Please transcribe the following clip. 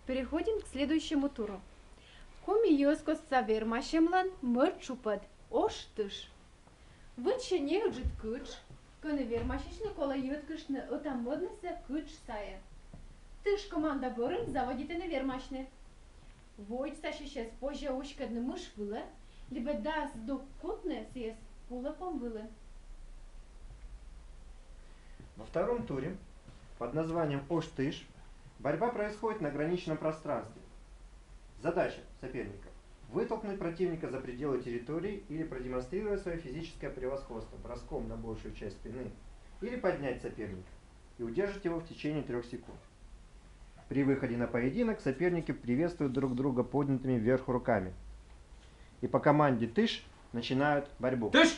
Переходим к следующему туру. Коми йоскос савермашемлан мырчупад оштыш. Вынче не уджит кыч, коны вермашечны кола йоткышны отамодныся кыч сая. Тыш команда борын заводите на вермашны. Войт сащищес позже ушкадны мыш вылы, либо дас до котны съес пулапом вылы. Во втором туре под названием Оштыш борьба происходит на ограниченном пространстве. Задача соперников – вытолкнуть противника за пределы территории или продемонстрировать свое физическое превосходство броском на большую часть спины, или поднять соперника и удержать его в течение 3 секунд. При выходе на поединок соперники приветствуют друг друга поднятыми вверх руками. И по команде «Тыш» начинают борьбу. Тыш!